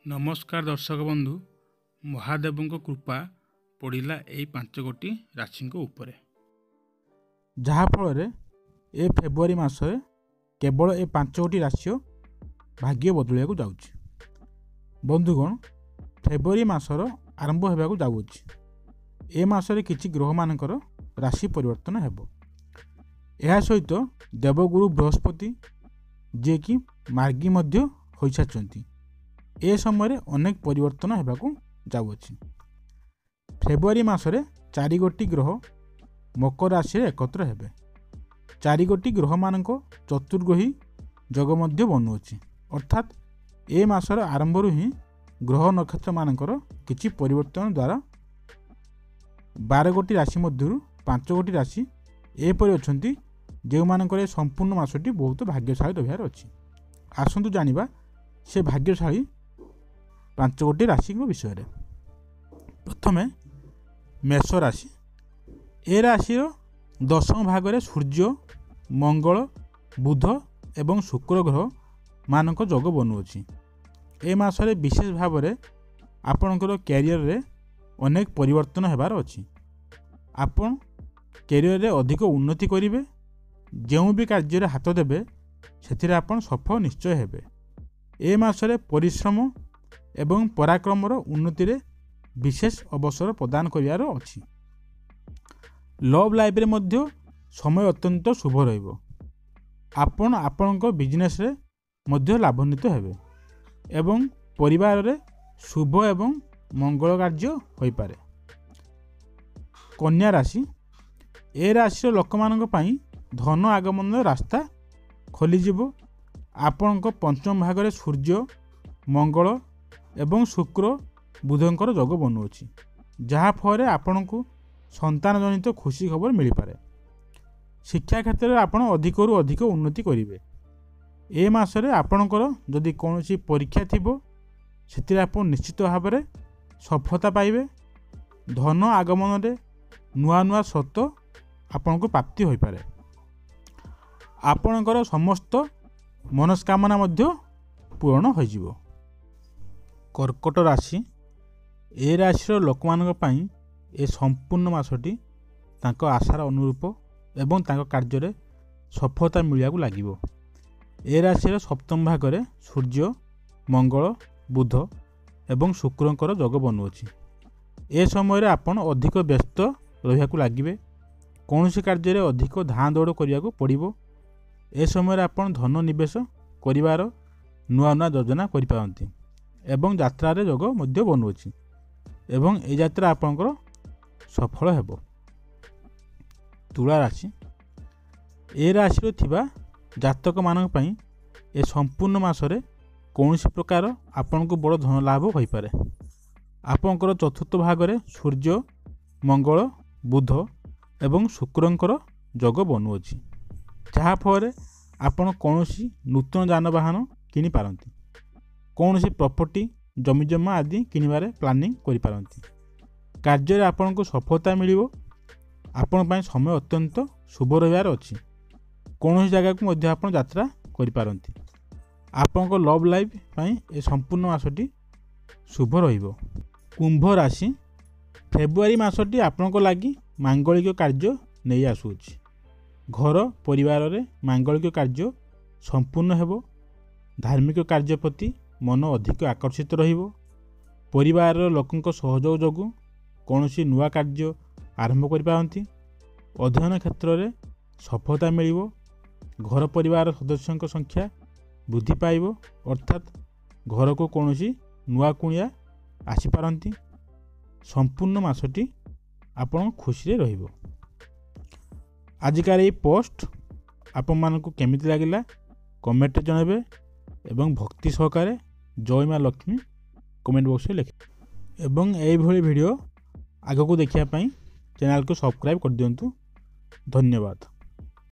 नमस्कार दर्शक बंधु महादेव कृपा पड़ा यही 5 गोटी राशि उपरे जहाँफल ए फेब्रुआरी मासरे केवल ए 5 गोटी राशि भाग्य बदलिया जाऊँच। बंधुगण फेब्रुआरी मासर आरंभ होगा जाऊँच। ए मासरे किछि ग्रह मानकर राशि परिवर्तन हेबो। एहा सहित देवगुरु बृहस्पति जे कि मार्गी मध्य होई सारिचंती। ए समय अनेक परिवर्तन होगा जाऊँच। फेब्रुआरी मासरे 4 गोटी ग्रह मकर राशि एकत्र हेबे। 4 गोटी ग्रह मानक चतुर्ग्रही जग मध्य बनुअछि। अर्थात ए मासर आरंभ ही ग्रह नक्षत्र मानकर किछि परिवर्तन द्वारा 12 गोटी राशि मध्य 5 गोटी राशि एपरि अछंती जे मानकर संपूर्ण मासटी बहुत भाग्यशाली रहियार अछि। आसंतु जानिबा से भाग्यशाली 5 गोटी राशि विषय। प्रथमे मेष राशि। ए राशि 10 भाग में सूर्य मंगल बुध एवं शुक्र ग्रह मानक जग बनुअछि। ए मासरे विशेष भाव में आपणकर कैरियर रे अनेक परिवर्तन हेबार अछि। आपण कैरियर रे अधिक उन्नति करिवे। जेउ भी कार्य रे हाथ देबे सेथिरे आपण सफल निश्चय हेबे। ए मासरे परिश्रम एवं पराक्रमर उन्नति रे विशेष अवसर प्रदान करियार अछि। लव लाइफ रे मध्य समय अत्यंत शुभ रहिबो। आपण आपणको बिजनेस रे मध्य लाभान्वित हेबे एवं परिवार रे शुभ एवं मंगल कार्य होई पारे। कन्या राशि। ए राशि लोक मानक पई धन आगमन रास्ता खोली जिवो। आपणको पंचम भाग रे सूर्य मंगल एवं शुक्र बुधंकर जग बनुअछि। जहाँ फल आपको संतान जनित खुशी खबर मिल पारे। शिक्षा क्षेत्र में आपण अधिक रु अधिक उन्नति करेंगे। ए मासरे आपणकर जदि कौन परीक्षा थिबो सेतिरे आपण निश्चित भाव में सफलता पाइबे। धन आगमन रे नुआ नुआ सत आपण को प्राप्ति हो पारे। आपणकर समस्त मनस्कामना मध्य पूर्ण हो जिवो। कर्कट राशि। ए राशि लोक मानक पई ए संपूर्ण मासटी तांको आशार अनुरूप एवं तांको कार्य रे सफलता मिलिया लागिवो। ए राशि सप्तम भाग में सूर्य मंगल बुध एवं शुक्रंकर जग बनुअछि। ए समय आपण अधिक व्यस्त रहियाकु लागिवे। कौन कार्य रे अधिक धाँ दौड़ करियाकु पड़िबो। ए समय आपण धन निवेश करिवार नुआ नुआ योजना करि पारंती एवं यात्रा रे जग मध्य बनुअछि एवं ए यात्रा आपणकर सफल हेबो। तुला राशि। ए राशि थिबा जातक मानक पई ए संपूर्ण मासरे कौनसी प्रकार आपनको बड़ धन लाभ होई पारे। आपणकर चतुर्थ भाग में सूर्य मंगल बुध एवं शुक्रंकर जग बनुअछि। जहाँ फल आपण कौनसी नूतन जानवाहन किनि पारंती। कौनसी प्रॉपर्टी जमी जमा आदि किनिबारे प्लानिंग करि पारंती। कार्य आपन को सफलता मिलिबो। आपण पई समय अत्यंत शुभ रहिबार अछि। कौनसी जगह को मध्य आपण यात्रा करि पारंती। आपण को लव लाइफ पई ए संपूर्ण मासटी शुभ रहिबो। कुंभ राशि। फेब्रुआरी मासटी आपण को लागि मांगलिक कार्य नै आसुछि। घर परिवार रे मांगलिक कार्य संपूर्ण हेबो। धार्मिक कार्य प्रति मन अधिक आकर्षित रहिबो। परिवार लोकंक सहयोग जोगु कौनसी नुआ कार्य आरंभ करि पारंती। अध्ययन क्षेत्र में सफलता मिलिबो। घर परिवार सदस्यों संख्या वृद्धि पाइबो। अर्थात घर को कौनसी नुआ कुणिया आसी पारंती। संपूर्ण मासटी आपण खुशी रे रहिबो। आजिकार ये पोस्ट आपण मानकु केमिति लागिला कमेंट जणाबे एवं भक्ति सहकारे जय माँ लक्ष्मी कमेंट बॉक्स में लिखे एवं यही वीडियो आगको देखिया पई चैनल को सब्सक्राइब कर दियंतु। धन्यवाद।